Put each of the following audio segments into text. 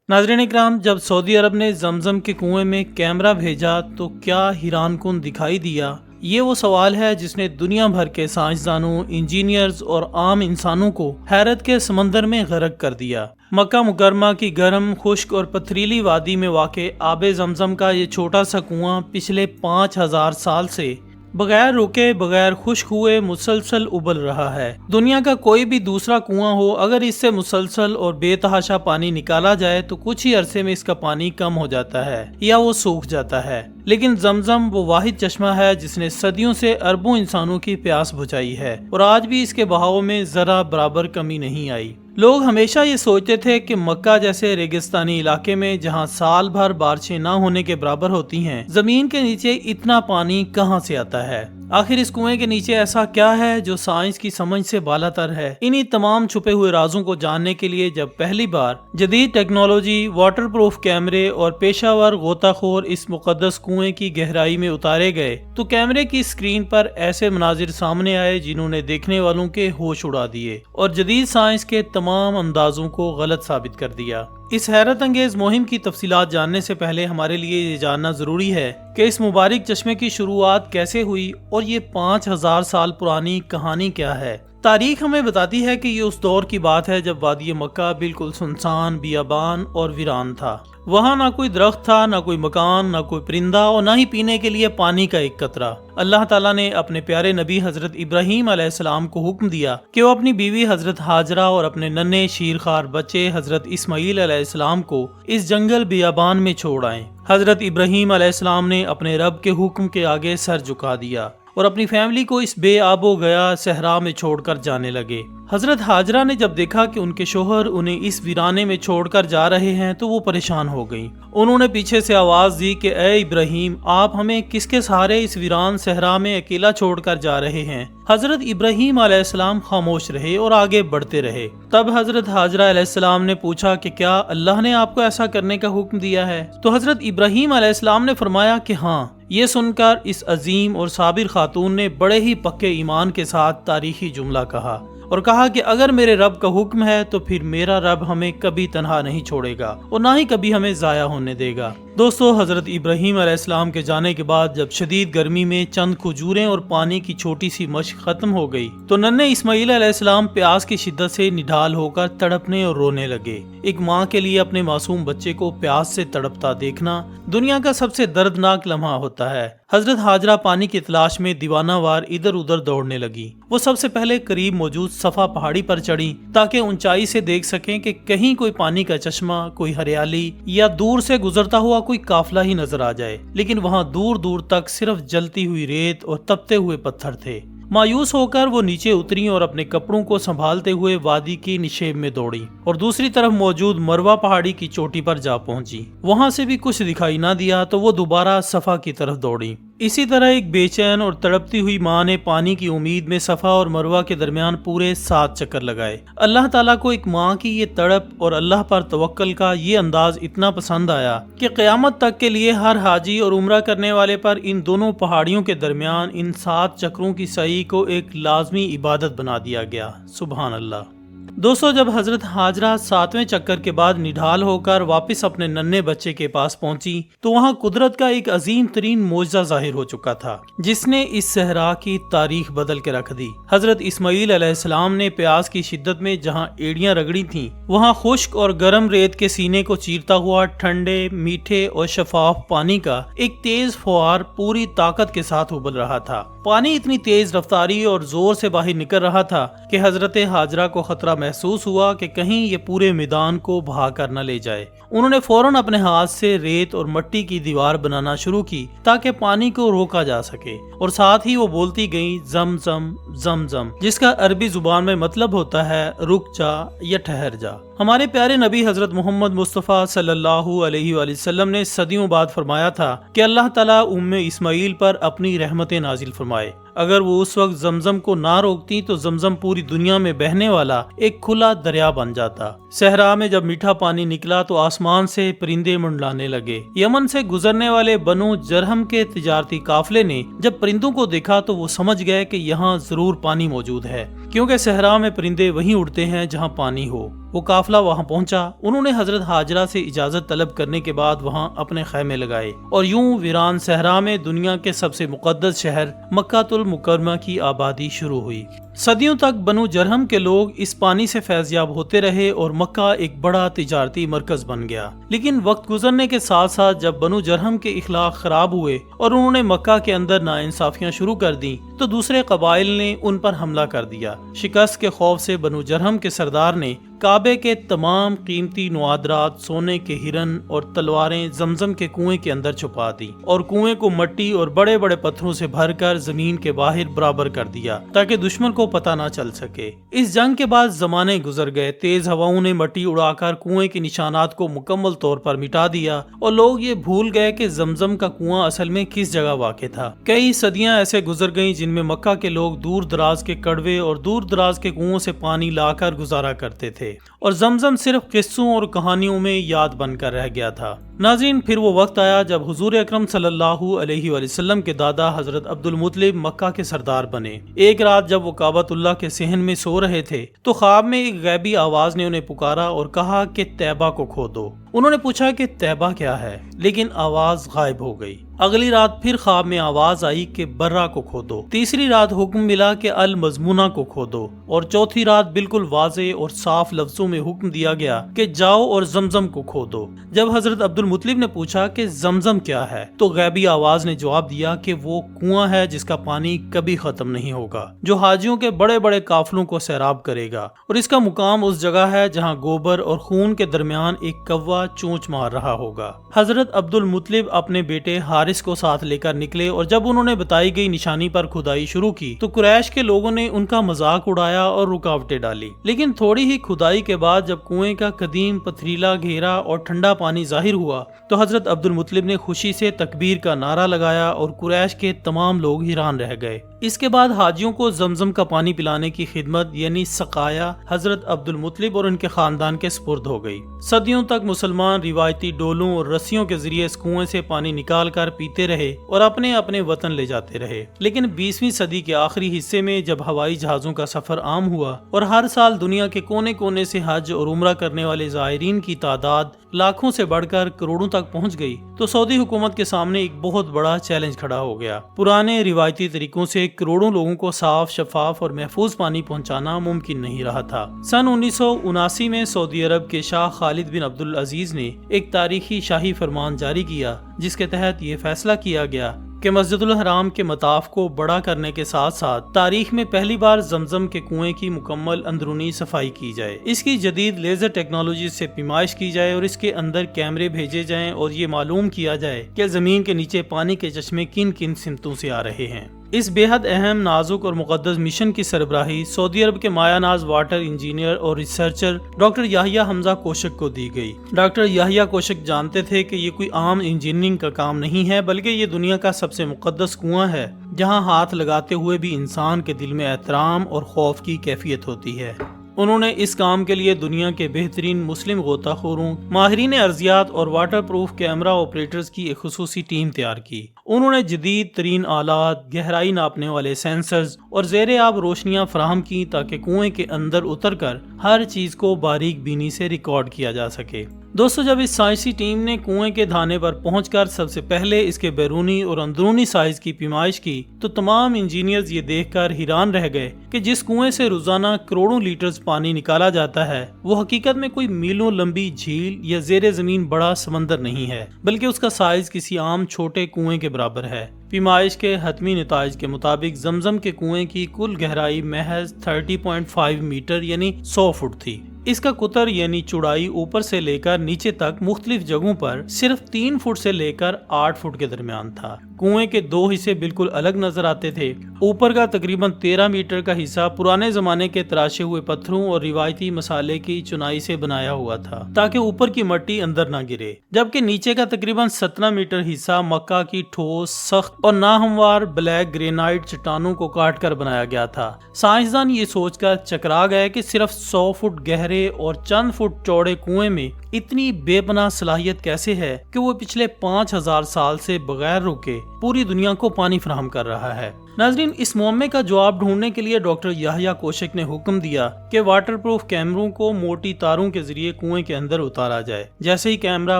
नाज़रीन इकराम, जब सऊदी अरब ने जमजम के कुएं में कैमरा भेजा तो क्या हैरान कुन दिखाई दिया। ये वो सवाल है जिसने दुनिया भर के साइंसदानों, इंजीनियर्स और आम इंसानों को हैरत के समंदर में गर्क कर दिया। मक्का मुकरमा की गर्म, खुश्क और पथरीली वादी में वाक़े आबे जमजम का ये छोटा सा कुआं पिछले 5000 साल से बगैर रुके, बगैर खुश्क हुए मुसलसल उबल रहा है। दुनिया का कोई भी दूसरा कुआं हो, अगर इससे मुसलसल और बेतहाशा पानी निकाला जाए तो कुछ ही अरसे में इसका पानी कम हो जाता है या वो सूख जाता है। लेकिन जमजम वो वाहिद चश्मा है जिसने सदियों से अरबों इंसानों की प्यास बुझाई है और आज भी इसके बहाव में जरा बराबर कमी नहीं आई। लोग हमेशा ये सोचते थे कि मक्का जैसे रेगिस्तानी इलाके में जहाँ साल भर बारिशें ना होने के बराबर होती हैं, जमीन के नीचे इतना पानी कहाँ से आता है। आखिर इस कुएं के नीचे ऐसा क्या है जो साइंस की समझ से बालातर है। इन्हीं तमाम छुपे हुए राजों को जानने के लिए जब पहली बार जदीद टेक्नोलॉजी, वाटरप्रूफ कैमरे और पेशावर गोताखोर इस मुकद्दस कुएं की गहराई में उतारे गए तो कैमरे की स्क्रीन पर ऐसे मनाजिर सामने आए जिन्होंने देखने वालों के होश उड़ा दिए और जदीद साइंस के तमाम अंदाजों को गलत साबित कर दिया। इस हैरत अंगेज मुहिम की तफसीलात जानने से पहले हमारे लिए ये जानना जरूरी है कि इस मुबारक चश्मे की शुरुआत कैसे हुई और ये 5000 साल पुरानी कहानी क्या है। तारीख हमें बताती है कि ये उस दौर की बात है जब वादी मक्का बिल्कुल सुनसान, बियाबान और वीरान था। वहाँ ना कोई दरख्त था, ना कोई मकान, ना कोई परिंदा और ना ही पीने के लिए पानी का एक कतरा। अल्लाह ताला ने अपने प्यारे नबी हजरत इब्राहीम अलैहिस्सलाम को हुक्म दिया कि वो अपनी बीवी हजरत हाजरा और अपने नन्हे शीरखार बच्चे हजरत इस्माईल अलैहिस्सलाम को इस जंगल बियाबान में छोड़ आए। हजरत इब्राहीम अलैहिस्सलाम ने अपने रब के हुक्म के आगे सर झुका दिया और अपनी फैमिली को इस बेआबो गया सहरा में छोड़कर जाने लगे। हजरत हाजरा ने जब देखा कि उनके शोहर उन्हें इस वीराने में छोड़कर जा रहे हैं तो वो परेशान हो गईं। उन्होंने पीछे से आवाज दी कि ए इब्राहीम, आप हमें किसके सहारे इस वीरान सहरा में अकेला छोड़कर जा रहे हैं। हजरत इब्राहीम अलैहिस्सलाम खामोश रहे और आगे बढ़ते रहे। तब हजरत हाजरा अलैहिस्सलाम ने पूछा कि क्या अल्लाह ने आपको ऐसा करने का हुक्म दिया है? तो हजरत इब्राहीम अलैहिस्सलाम ने फरमाया कि हाँ। ये सुनकर इस अजीम और साबिर खातून ने बड़े ही पक्के ईमान के साथ तारीखी जुमला कहा और कहा कि अगर मेरे रब का हुक्म है तो फिर मेरा रब हमें कभी तन्हा नहीं छोड़ेगा और ना ही कभी हमें जाया होने देगा। दोस्तों, हजरत इब्राहीम अलैहिस्सलाम के जाने के बाद जब शदीद गर्मी में चंद खजूरें और पानी की छोटी सी मशक खत्म हो गई तो नन्हे इस्माईल अलैहिस्सलाम प्यास की शिद्दत से निढाल होकर तड़पने और रोने लगे। एक माँ के लिए अपने मासूम बच्चे को प्यास से तड़पता देखना दुनिया का सबसे दर्दनाक लम्हा होता है। हजरत हाजरा पानी की तलाश में दीवानावार इधर उधर दौड़ने लगी। वो सबसे पहले करीब मौजूद सफा पहाड़ी पर चढ़ी ताकि ऊंचाई से देख सकें कि कहीं कोई पानी का चश्मा, कोई हरियाली या दूर से गुजरता हुआ कोई काफिला ही नजर आ जाए। लेकिन वहाँ दूर दूर तक सिर्फ जलती हुई रेत और तपते हुए पत्थर थे। मायूस होकर वो नीचे उतरी और अपने कपड़ों को संभालते हुए वादी की निशेब में दौड़ी और दूसरी तरफ मौजूद मरवा पहाड़ी की चोटी पर जा पहुंची। वहां से भी कुछ दिखाई ना दिया तो वो दोबारा सफा की तरफ दौड़ी। इसी तरह एक बेचैन और तड़पती हुई माँ ने पानी की उम्मीद में सफा और मरवा के दरमियान पूरे 7 चक्कर लगाए। अल्लाह ताला को एक माँ की ये तड़प और अल्लाह पर तवक्कल का ये अंदाज इतना पसंद आया कि क़यामत तक के लिए हर हाजी और उम्रा करने वाले पर इन दोनों पहाड़ियों के दरमियान इन 7 चक्रों की सही को एक लाजमी इबादत बना दिया गया। सुभान अल्लाह। दोस्तों, जब हजरत हाजरा 7वें चक्कर के बाद निढाल होकर वापस अपने नन्हे बच्चे के पास पहुंची तो वहां कुदरत का एक अजीम तरीन मोजज़ा जाहिर हो चुका था जिसने इस सहरा की तारीख बदल के रख दी। हजरत इस्माईल अलैहिस्सलाम ने प्यास की शिद्दत में जहां एड़ियां रगड़ी थीं, वहां खुश्क और गर्म रेत के सीने को चीरता हुआ ठंडे, मीठे और शफाफ पानी का एक तेज फुआर पूरी ताकत के साथ उबल रहा था। पानी इतनी तेज रफ्तारी और जोर से बाहर निकल रहा था कि हजरत हाजरा को खतरा महसूस हुआ कि कहीं ये पूरे मैदान को बहा कर न ले जाए। उन्होंने फौरन अपने हाथ से रेत और मिट्टी की दीवार बनाना शुरू की ताकि पानी को रोका जा सके और साथ ही वो बोलती गई जम जम जम जम, जिसका अरबी जुबान में मतलब होता है रुक जा या ठहर जा। हमारे प्यारे नबी हजरत मोहम्मद मुस्तफ़ा सल्लल्लाहु अलैहि वसल्लम ने सदियों बाद फरमाया था कि अल्लाह ताला उम्मे इस्माईल पर अपनी रहमतें नाजिल फरमाए। अगर वो उस वक्त जमजम को ना रोकती तो जमजम पूरी दुनिया में बहने वाला एक खुला दरिया बन जाता। सहरा में जब मीठा पानी निकला तो आसमान से परिंदे मंडलाने लगे। यमन से गुजरने वाले बनु जरहम के तिजारती काफिले ने जब परिंदों को देखा तो वो समझ गए कि यहाँ जरूर पानी मौजूद है, क्योंकि सहरा में परिंदे वहीं उड़ते हैं जहाँ पानी हो। وہ قافلہ وہاں پہنچا، انہوں نے حضرت ہاجرہ سے اجازت طلب کرنے کے بعد وہاں اپنے خیمے لگائے اور یوں ویران صحرا میں دنیا کے سب سے مقدس شہر مکہ المکرمہ کی آبادی شروع ہوئی۔ صدیوں تک بنو جرہم کے لوگ اس پانی سے فیض یاب ہوتے رہے اور مکہ ایک بڑا تجارتی مرکز بن گیا، لیکن وقت گزرنے کے ساتھ ساتھ جب بنو جرہم کے اخلاق خراب ہوئے اور انہوں نے مکہ کے اندر ناانصافیاں شروع کر دیں تو دوسرے قبائل نے ان پر حملہ کر دیا۔ شکست کے خوف سے بنو جرہم کے سردار نے کعبے کے تمام قیمتی نوادرات، سونے کے ہرن اور تلواریں زمزم کے کنویں کے اندر چھپا دی اور کنویں کو مٹی اور بڑے بڑے پتھروں سے بھر کر زمین کے باہر برابر کر دیا تاکہ دشمن کو پتہ نہ چل سکے۔ اس جنگ کے بعد زمانے گزر گئے، تیز ہواؤں نے مٹی اڑا کر کنویں کے نشانات کو مکمل طور پر مٹا دیا اور لوگ یہ بھول گئے کہ زمزم کا کنواں اصل میں کس جگہ واقع تھا۔ کئی صدیاں ایسے گزر گئیں جن میں مکہ کے لوگ دور دراز کے کڑوے اور دور دراز کے کنووں سے پانی لا کر گزارا کرتے تھے اور زمزم صرف قصوں اور کہانیوں میں یاد بن کر رہ گیا تھا۔ ناظرین، پھر وہ وقت آیا جب حضور اکرم صلی اللہ علیہ وآلہ وسلم کے دادا حضرت عبد المطلب مکہ کے سردار بنے۔ ایک رات جب وہ کعبۃ اللہ کے صحن میں سو رہے تھے تو خواب میں ایک غیبی آواز نے انہیں پکارا اور کہا کہ طیبہ کو کھودو۔ انہوں نے پوچھا کہ طیبہ کیا ہے، لیکن آواز غائب ہو گئی۔ اگلی رات پھر خواب میں آواز آئی کہ برہ کو کھودو۔ تیسری رات حکم ملا کہ المضمونہ کو کھودو اور چوتھی رات بالکل واضح اور صاف لفظوں میں حکم دیا گیا کہ جاؤ اور زمزم کو کھودو۔ جب حضرت عبد المطلب نے پوچھا کہ زمزم کیا ہے تو غیبی آواز نے جواب دیا کہ وہ کنواں ہے جس کا پانی کبھی ختم نہیں ہوگا، جو حاجیوں کے بڑے بڑے قافلوں کو سیراب کرے گا، اور اس کا مقام اس جگہ ہے جہاں گوبر اور خون کے درمیان ایک کوا چونچ مار رہا ہوگا۔ حضرت عبد المطلب اپنے بیٹے حارث کو ساتھ لے کر نکلے اور جب انہوں نے بتائی گئی نشانی پر کھدائی شروع کی تو قریش کے لوگوں نے ان کا مذاق اڑایا اور رکاوٹیں ڈالی، لیکن تھوڑی ہی کھدائی کے بعد جب کنویں کا قدیم پتھریلا گھیرا اور ٹھنڈا پانی ظاہر ہوا تو حضرت عبد المطلب نے خوشی سے تکبیر کا نعرہ لگایا اور قریش کے تمام لوگ حیران رہ گئے۔ اس کے بعد حاجیوں کو زمزم کا پانی پلانے کی خدمت یعنی سقایا حضرت عبد المطلب اور ان کے خاندان کے سپرد ہو گئی۔ صدیوں تک مسلمان روایتی ڈولوں اور رسیوں کے ذریعے اس کنویں سے پانی نکال کر پیتے رہے اور اپنے اپنے وطن لے جاتے رہے، لیکن 20ویں صدی کے آخری حصے میں جب ہوائی جہازوں کا سفر عام ہوا اور ہر سال دنیا کے کونے کونے سے حج اور عمرہ کرنے والے زائرین کی تعداد لاکھوں سے بڑھ کر کروڑوں تک پہنچ گئی تو سعودی حکومت کے سامنے ایک بہت بڑا چیلنج کھڑا ہو گیا۔ پرانے روایتی طریقوں سے کروڑوں لوگوں کو صاف، شفاف اور محفوظ پانی پہنچانا ممکن نہیں رہا تھا۔ سن 1979 میں سعودی عرب کے شاہ خالد بن عبد العزیز نے ایک تاریخی شاہی فرمان جاری کیا جس کے تحت یہ فیصلہ کیا گیا کہ مسجد الحرام کے مطاف کو بڑا کرنے کے ساتھ ساتھ تاریخ میں پہلی بار زمزم کے کنویں کی مکمل اندرونی صفائی کی جائے، اس کی جدید لیزر ٹیکنالوجی سے پیمائش کی جائے اور اس کے اندر کیمرے بھیجے جائیں اور یہ معلوم کیا جائے کہ زمین کے نیچے پانی کے چشمے کن کن سمتوں سے آ رہے ہیں۔ اس بے حد اہم، نازک اور مقدس مشن کی سربراہی سعودی عرب کے مایہ ناز واٹر انجینئر اور ریسرچر ڈاکٹر یحییٰ حمزہ کوشک کو دی گئی۔ ڈاکٹر یحییٰ کوشک جانتے تھے کہ یہ کوئی عام انجینئرنگ کا کام نہیں ہے بلکہ یہ دنیا کا سب سے مقدس کنواں ہے جہاں ہاتھ لگاتے ہوئے بھی انسان کے دل میں احترام اور خوف کی کیفیت ہوتی ہے۔ انہوں نے اس کام کے لیے دنیا کے بہترین مسلم غوطہ خوروں، ماہرین ارضیات اور واٹر پروف کیمرہ آپریٹرز کی ایک خصوصی ٹیم تیار کی۔ انہوں نے جدید ترین آلات، گہرائی ناپنے والے سینسرز اور زیر آب روشنیاں فراہم کی تاکہ کنویں کے اندر اتر کر ہر چیز کو باریک بینی سے ریکارڈ کیا جا سکے۔ دوستو، جب اس سائنسی ٹیم نے کنویں کے دھانے پر پہنچ کر سب سے پہلے اس کے بیرونی اور اندرونی سائز کی پیمائش کی تو تمام انجینئرز یہ دیکھ کر حیران رہ گئے کہ جس کنویں سے روزانہ کروڑوں لیٹرز پانی نکالا جاتا ہے وہ حقیقت میں کوئی میلوں لمبی جھیل یا زیر زمین بڑا سمندر نہیں ہے بلکہ اس کا سائز کسی عام چھوٹے کنویں کے برابر ہے۔ پیمائش کے حتمی نتائج کے مطابق زمزم کے کنویں کی کل گہرائی محض 30.5 میٹر یعنی 100 فٹ تھی۔ اس کا قطر یعنی چوڑائی اوپر سے لے کر نیچے تک مختلف جگہوں پر صرف 3 فٹ سے لے کر 8 فٹ کے درمیان تھا۔ کنویں کے 2 حصے بالکل الگ نظر آتے تھے۔ اوپر کا تقریباً 13 میٹر کا حصہ پرانے زمانے کے تراشے ہوئے پتھروں اور روایتی مسالے کی چنائی سے بنایا ہوا تھا تاکہ اوپر کی مٹی اندر نہ گرے، جبکہ نیچے کا تقریباً 17 میٹر حصہ مکہ کی ٹھوس، سخت اور ناہموار بلیک گرینائٹ چٹانوں کو کاٹ کر بنایا گیا تھا۔ سائنسدان یہ سوچ کر چکرا گئے کہ صرف 100 فٹ گہرے اور چند فٹ چوڑے کنویں میں اتنی بے پناہ صلاحیت کیسے ہے کہ وہ پچھلے 5000 سال سے بغیر رکے پوری دنیا کو پانی فراہم کر رہا ہے۔ नाजरीन, इस मुअम्मे का जवाब ढूंढने के लिए डॉक्टर याह्या कोशक ने हुक्म दिया कि वाटर प्रूफ कैमरों को मोटी तारों के जरिए कुएं के अंदर उतारा जाए। जैसे ही कैमरा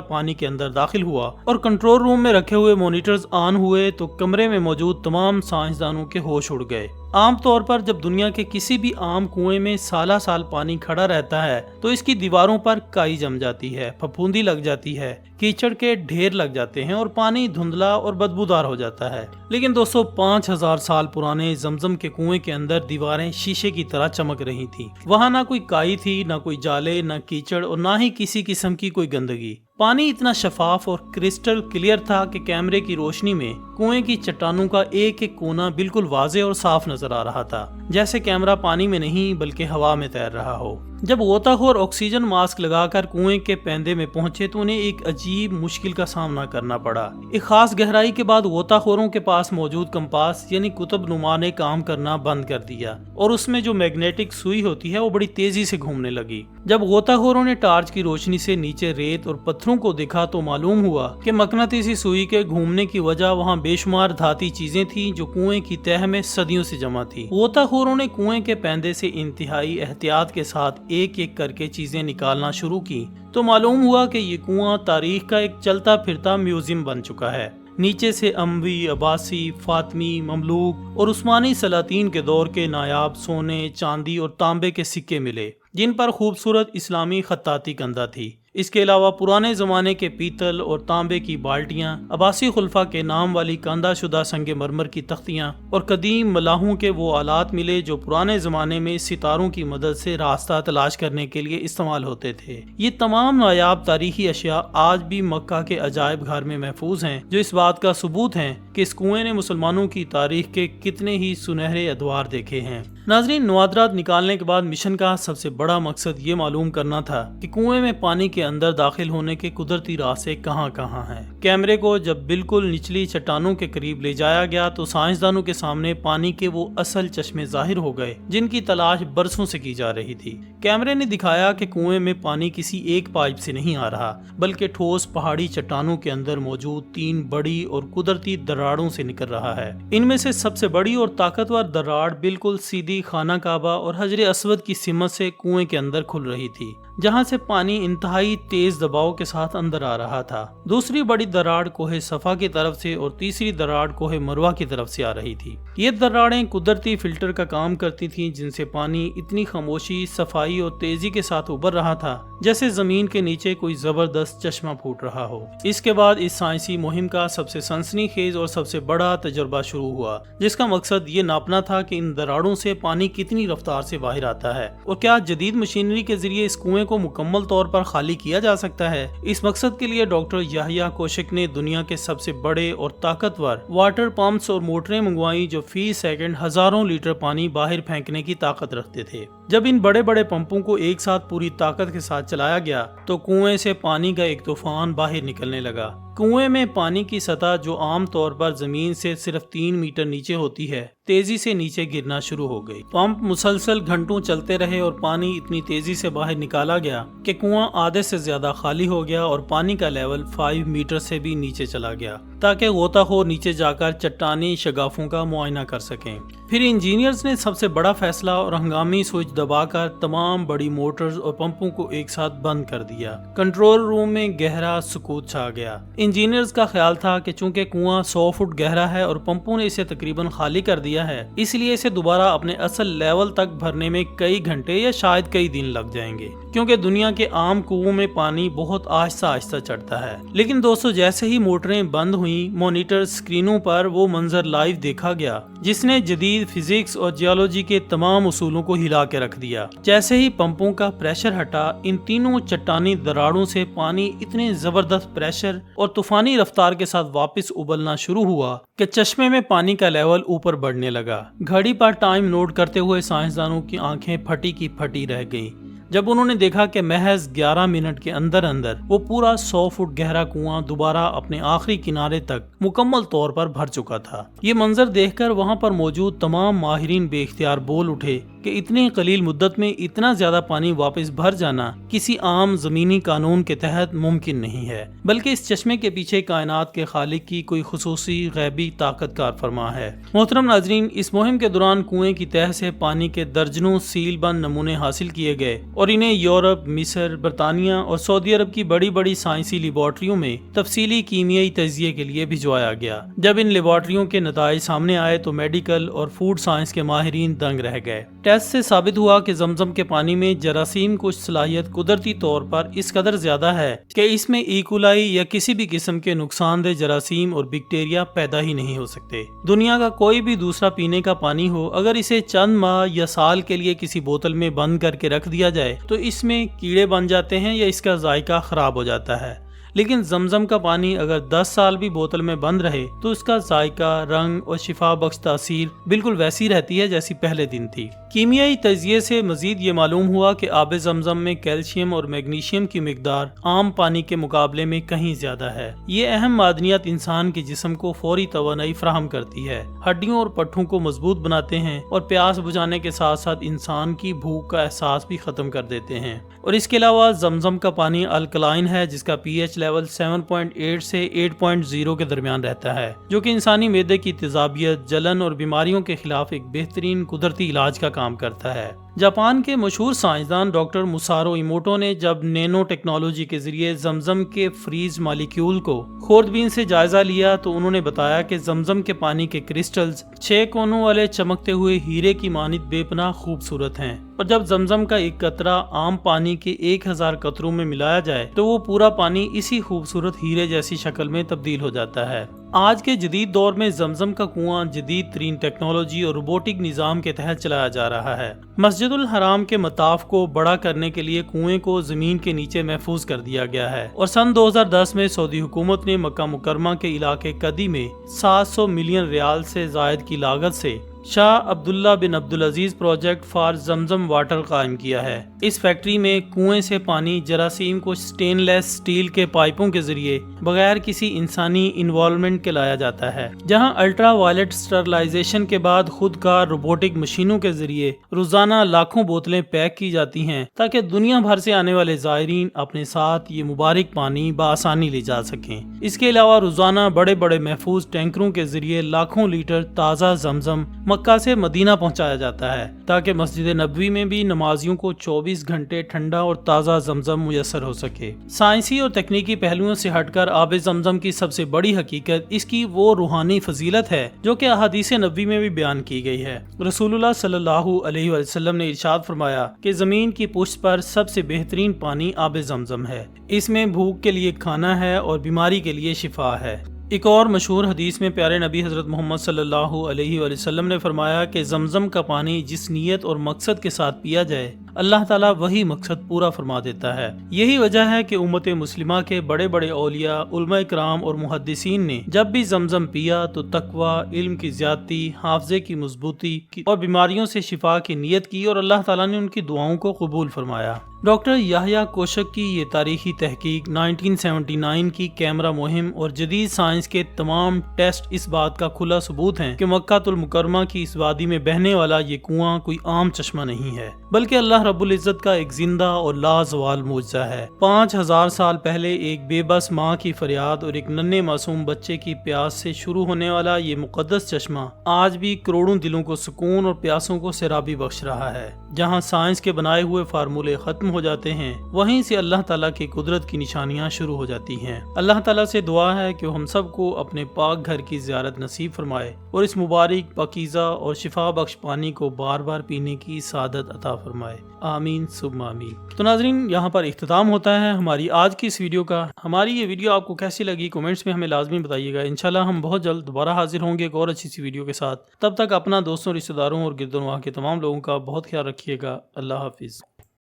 पानी के अंदर दाखिल हुआ और कंट्रोल रूम में रखे हुए मॉनिटर्स ऑन हुए तो कमरे में मौजूद तमाम साइंसदानों के होश उड़ गए। आमतौर पर जब दुनिया के किसी भी आम कुएं में साला साल पानी खड़ा रहता है तो इसकी दीवारों पर काई जम जाती है, फफूंदी लग जाती है, कीचड़ के ढेर लग जाते हैं और पानी धुंधला और बदबूदार हो जाता है। लेकिन दोस्तों, 5000 साल पुराने जमजम के कुएं के अंदर दीवारें शीशे की तरह चमक रही थी। वहाँ ना कोई काई थी, ना कोई जाले, ना कीचड़ और ना ही किसी किस्म की कोई गंदगी। पानी इतना शफाफ और क्रिस्टल क्लियर था कि कैमरे की रोशनी में कुएं की चट्टानों का एक एक कोना बिल्कुल वाज़ेह और साफ नजर आ रहा था, जैसे कैमरा पानी में नहीं बल्कि हवा में तैर रहा हो। जब गोताखोर ऑक्सीजन मास्क लगाकर कुएं के पैंदे में पहुंचे तो उन्हें एक अजीब मुश्किल का सामना करना पड़ा। एक खास गहराई के बाद गोताखोरों के पास मौजूद कंपास यानी कुतुब नुमा ने काम करना बंद कर दिया और उसमें जो मैग्नेटिक सुई होती है वो बड़ी तेजी से घूमने लगी। जब गोताखोरों ने टार्च की रोशनी से नीचे रेत और पत्थरों को देखा तो मालूम हुआ कि मकनातीसी सुई के घूमने की वजह वहाँ बेशुमार धाती चीजें थी जो कुएं की तह में सदियों से जमा थी। गोताखोरों ने कुएं के पैंदे से इंतहाई एहतियात के साथ एक एक करके चीजें निकालना शुरू की तो मालूम हुआ कि ये कुआं तारीख का एक चलता फिरता म्यूजियम बन चुका है। नीचे से अम्वी, अब्बासी, फातमी, ममलूक और उस्मानी सलातीन के दौर के नायाब सोने, चांदी और तांबे के सिक्के मिले जिन पर खूबसूरत इस्लामी खत्ताती कंधा थी। इसके अलावा पुराने जमाने के पीतल और तांबे की बाल्टियां, अब्बासी खुलफा के नाम वाली कांदा शुदा संगे मरमर की तख्तियां और कदीम मलाहों के वो आलात मिले जो पुराने जमाने में सितारों की मदद से रास्ता तलाश करने के लिए इस्तेमाल होते थे। ये तमाम नायाब तारीखी अशिया आज भी मक्का के अजायब घर में महफूज हैं, जो इस बात का सबूत है कि इस कुएं ने मुसलमानों की तारीख के कितने ही सुनहरे अदवार देखे हैं। नाजरीन, नवादरात निकालने के बाद मिशन का सबसे बड़ा मकसद ये मालूम करना था कि कुएं में पानी के अंदर दाखिल होने के कुदरती रास्ते कहां कहां हैं। कैमरे को जब बिल्कुल निचली चट्टानों के करीब ले जाया गया तो साइंसदानों के सामने पानी के वो असल चश्मे जाहिर हो गए जिनकी तलाश बरसों से की जा रही थी। कैमरे ने दिखाया कि कुएं में पानी किसी एक पाइप से नहीं आ रहा बल्कि ठोस पहाड़ी चट्टानों के अंदर मौजूद 3 बड़ी और कुदरती दरारों से निकल रहा है। इनमें से सबसे बड़ी और ताकतवर दरार बिल्कुल सीधी खाना काबा और हजरे अस्वद की सिमत से कुएं के अंदर खुल रही थी, जहां से पानी इंतहाई तेज दबाव के साथ अंदर आ रहा था। दूसरी बड़ी दरार कोहे सफा की तरफ से और तीसरी दरार कोहे मरवा की तरफ से आ रही थी। ये दरारें कुदरती फिल्टर का काम करती थीं जिनसे पानी इतनी खामोशी, सफाई और तेजी के साथ उबर रहा था जैसे जमीन के नीचे कोई जबरदस्त चश्मा फूट रहा हो। इसके बाद इस साइंसी मुहिम का सबसे सनसनीखेज और सबसे बड़ा तजुर्बा शुरू हुआ, जिसका मकसद ये नापना था कि इन दरारों से पानी कितनी रफ्तार से बाहर आता है और क्या जदीद मशीनरी के जरिए इस कुएं को मुकम्मल तौर पर खाली किया जा सकता है। इस मकसद के लिए डॉक्टर याह्या कोशक ने दुनिया के सबसे बड़े और ताकतवर वाटर पंप्स और मोटरें मंगवाई जो फी सेकंड हजारों लीटर पानी बाहर फेंकने की ताकत रखते थे। जब इन बड़े बड़े पंपों को एक साथ पूरी ताकत के साथ चलाया गया तो कुएं से पानी का एक तूफान बाहर निकलने लगा। कुएं में पानी की सतह जो आम तौर पर जमीन से सिर्फ 3 मीटर नीचे होती है, तेजी से नीचे गिरना शुरू हो गई। पंप मुसलसल घंटों चलते रहे और पानी इतनी तेजी से बाहर निकाला गया कि कुआं आधे से ज्यादा खाली हो गया और पानी का लेवल 5 मीटर से भी नीचे चला गया ताकि गोताखोर नीचे जाकर चट्टानी शगाफों का मुआयना कर सकें। फिर इंजीनियर्स ने सबसे बड़ा फैसला और हंगामी स्विच दबाकर तमाम बड़ी मोटर्स और पंपों को एक साथ बंद कर दिया। कंट्रोल रूम में गहरा सुकूत छा गया। इंजीनियर्स का ख्याल था कि चूंकि कुआं 100 फुट गहरा है और पंपों ने इसे तकरीबन खाली कर दिया है, इसलिए इसे दोबारा अपने असल लेवल तक भरने में कई घंटे या शायद कई दिन लग जाएंगे, क्योंकि दुनिया के आम कुओं में पानी बहुत आहिस्ता आहिस्ता चढ़ता है। लेकिन दोस्तों, जैसे ही मोटरें बंद हुई, मॉनिटर स्क्रीनों पर वो मंजर लाइव देखा गया जिसने जदीद फिजिक्स और जियोलॉजी के तमाम उसूलों को हिला के रख दिया। जैसे ही पंपों का प्रेशर हटा, इन तीनों चट्टानी दरारों से पानी इतने जबरदस्त प्रेशर और तूफानी रफ्तार के साथ वापस उबलना शुरू हुआ कि चश्मे में पानी का लेवल ऊपर बढ़ने लगा। घड़ी पर टाइम नोट करते हुए साइंसदानों की आंखें फटी की फटी रह गईं जब उन्होंने देखा कि महज 11 मिनट के अंदर अंदर वो पूरा 100 फुट गहरा कुआं दोबारा अपने आखिरी किनारे तक मुकम्मल तौर पर भर चुका था। ये मंजर देखकर वहां पर मौजूद तमाम माहिरीन बेख्तियार बोल उठे کہ اتنی قلیل مدت میں اتنا زیادہ پانی واپس بھر جانا کسی عام زمینی قانون کے تحت ممکن نہیں ہے، بلکہ اس چشمے کے پیچھے کائنات کے خالق کی کوئی خصوصی غیبی طاقت کار فرما ہے۔ محترم ناظرین، اس مہم کے دوران کنویں کی تہہ سے پانی کے درجنوں سیل بند نمونے حاصل کیے گئے اور انہیں یورپ، مصر، برطانیہ اور سعودی عرب کی بڑی بڑی سائنسی لیبارٹریوں میں تفصیلی کیمیائی تجزیے کے لیے بھجوایا گیا۔ جب ان لیبارٹریوں کے نتائج سامنے آئے تو میڈیکل اور فوڈ سائنس کے ماہرین دنگ رہ گئے۔ ٹیسٹ سے ثابت ہوا کہ زمزم کے پانی میں جراثیم کش صلاحیت قدرتی طور پر اس قدر زیادہ ہے کہ اس میں ایکولائی یا کسی بھی قسم کے نقصان دہ جراثیم اور بیکٹیریا پیدا ہی نہیں ہو سکتے۔ دنیا کا کوئی بھی دوسرا پینے کا پانی ہو، اگر اسے چند ماہ یا سال کے لیے کسی بوتل میں بند کر کے رکھ دیا جائے تو اس میں کیڑے بن جاتے ہیں یا اس کا ذائقہ خراب ہو جاتا ہے، لیکن زمزم کا پانی اگر 10 سال بھی بوتل میں بند رہے تو اس کا ذائقہ، رنگ اور شفا بخش تاثیر بالکل ویسی رہتی ہے جیسی پہلے دن تھی۔ کیمیائی تجزیے سے مزید یہ معلوم ہوا کہ آب زمزم میں کیلشیم اور میگنیشیم کی مقدار عام پانی کے مقابلے میں کہیں زیادہ ہے۔ یہ اہم معدنیات انسان کے جسم کو فوری توانائی فراہم کرتی ہے، ہڈیوں اور پٹھوں کو مضبوط بناتے ہیں اور پیاس بجھانے کے ساتھ ساتھ انسان کی بھوک کا احساس بھی ختم کر دیتے ہیں۔ اور اس کے علاوہ زمزم کا پانی الکلائن ہے، جس کا پی ایچ لیول 7.8 سے 8.0 کے درمیان رہتا ہے، جو کہ انسانی معدے کی تیزابیت، جلن اور بیماریوں کے خلاف ایک بہترین قدرتی علاج کا کام کرتا ہے۔ جاپان کے مشہور سائنسدان ڈاکٹر مسارو ایموٹو نے جب نینو ٹیکنالوجی کے ذریعے زمزم کے فریز مالیکیول کو خوردبین سے جائزہ لیا تو انہوں نے بتایا کہ زمزم کے پانی کے کرسٹلز 6 کونوں والے چمکتے ہوئے ہیرے کی مانند بے پناہ خوبصورت ہیں، اور جب زمزم کا ایک قطرہ عام پانی کے 1000 قطروں میں ملایا جائے تو وہ پورا پانی اسی خوبصورت ہیرے جیسی شکل میں تبدیل ہو جاتا ہے۔ آج کے جدید دور میں زمزم کا کنواں جدید ترین ٹیکنالوجی اور روبوٹک نظام کے تحت چلایا جا رہا ہے۔ مسجد الحرام کے مطاف کو بڑا کرنے کے لیے کنویں کو زمین کے نیچے محفوظ کر دیا گیا ہے، اور سن 2010 میں سعودی حکومت نے مکہ مکرمہ کے علاقے قدی میں 700 ملین ریال سے زائد کی لاگت سے شاہ Abdullah bin Abdulaziz project for Zamzam water قائم کیا ہے۔ اس فیکٹری میں کنویں سے پانی جراثیم کو سٹین لیس سٹیل کے پائپوں کے ذریعے بغیر کسی انسانی انوالومنٹ کے لایا جاتا ہے، جہاں الٹرا وائلٹ سٹرلائزیشن کے بعد خود کار روبوٹک مشینوں کے ذریعے روزانہ لاکھوں بوتلیں پیک کی جاتی ہیں تاکہ دنیا بھر سے آنے والے زائرین اپنے ساتھ یہ مبارک پانی بآسانی لے جا سکیں۔ اس کے علاوہ روزانہ بڑے بڑے محفوظ ٹینکروں کے ذریعے لاکھوں لیٹر تازہ زمزم مکہ سے مدینہ پہنچایا جاتا ہے تاکہ مسجد نبوی میں بھی نمازیوں کو 24 گھنٹے ٹھنڈا اور تازہ زمزم میسر ہو سکے۔ سائنسی اور تکنیکی پہلوؤں سے ہٹ کر آب زمزم کی سب سے بڑی حقیقت اس کی وہ روحانی فضیلت ہے جو کہ احادیث نبوی میں بھی بیان کی گئی ہے۔ رسول اللہ صلی اللہ علیہ وسلم نے ارشاد فرمایا کہ زمین کی پشت پر سب سے بہترین پانی آب زمزم ہے، اس میں بھوک کے لیے کھانا ہے اور بیماری کے لیے شفا ہے۔ ایک اور مشہور حدیث میں پیارے نبی حضرت محمد صلی اللہ علیہ وسلم نے فرمایا کہ زمزم کا پانی جس نیت اور مقصد کے ساتھ پیا جائے اللہ تعالیٰ وہی مقصد پورا فرما دیتا ہے۔ یہی وجہ ہے کہ امت مسلمہ کے بڑے بڑے اولیاء، علماء کرام اور محدثین نے جب بھی زمزم پیا تو تقوی، علم کی زیادتی، حافظے کی مضبوطی اور بیماریوں سے شفا کی نیت کی، اور اللہ تعالیٰ نے ان کی دعاؤں کو قبول فرمایا۔ ڈاکٹر یحییٰ کوشک کی یہ تاریخی تحقیق 1979 کی کیمرہ مہم اور جدید سائنس کے تمام ٹیسٹ اس بات کا کھلا ثبوت ہیں کہ مکہ المکرمہ کی اس وادی میں بہنے والا یہ کنواں کوئی عام چشمہ نہیں ہے، بلکہ اللہ رب العزت کا ایک زندہ اور لازوال معجزہ ہے۔ 5000 سال پہلے ایک بے بس ماں کی فریاد اور ایک ننھے معصوم بچے کی پیاس سے شروع ہونے والا یہ مقدس چشمہ آج بھی کروڑوں دلوں کو سکون اور پیاسوں کو سیرابی بخش رہا ہے۔ جہاں سائنس کے بنائے ہوئے فارمولے ختم ہو جاتے ہیں، وہیں سے اللہ تعالیٰ کی قدرت کی نشانیاں شروع ہو جاتی ہیں۔ اللہ تعالیٰ سے دعا ہے کہ ہم سب کو اپنے پاک گھر کی زیارت نصیب فرمائے اور اس مبارک، پاکیزہ اور شفا بخش پانی کو بار بار پینے کی سعادت عطا فرمائے، آمین ثم آمین۔ تو ناظرین، یہاں پر اختتام ہوتا ہے ہماری آج کی اس ویڈیو کا۔ ہماری یہ ویڈیو آپ کو کیسی لگی کمنٹس میں ہمیں لازمی بتائیے گا۔ انشاءاللہ ہم بہت جلد دوبارہ حاضر ہوں گے ایک اور اچھی سی ویڈیو کے ساتھ۔ تب تک اپنا، دوستوں، رشتہ داروں اور گرد و نواح کے تمام لوگوں کا بہت خیال رکھیے گا۔ اللہ حافظ۔